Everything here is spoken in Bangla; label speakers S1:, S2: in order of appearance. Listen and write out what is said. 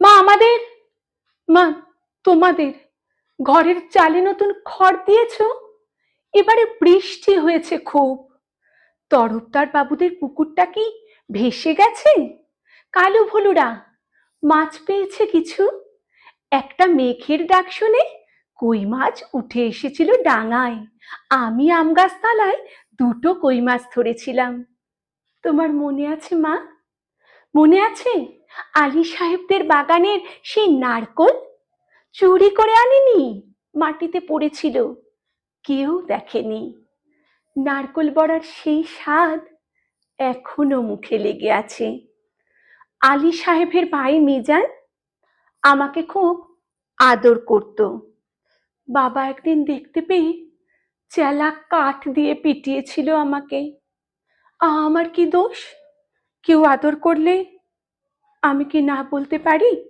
S1: মা আমাদের, মা তোমাদের ঘরের চালে নতুন খড় দিয়েছো? এবারে বৃষ্টি হয়েছে খুব। তরফদার বাবুদের পুকুরটা কি ভেসে গেছে? কালু ভলুরা মাছ পেয়েছে কিছু? একটা মেঘের ডাক শুনে কই মাছ উঠে এসেছিল ডাঙায়। আমি আম গাছতলায় দুটো কই মাছ ধরেছিলাম। তোমার মনে আছে মা? মনে আছে আলী সাহেবদের বাগানের সেই নারকল? চুরি করে আনিনি, মাটিতে পড়েছিল, কেউ দেখেনি। নারকল বড়ার সেই স্বাদ এখনো মুখে লেগে আছে। আলী সাহেবের ভাই মিজান আমাকে খুব আদর করত। বাবা একদিন দেখতে পেয়ে চেলা কাঠ দিয়ে পিটিয়েছিল আমাকে। আমার কি দোষ? কেউ আদর করলে আমি কি না বলতে পারি?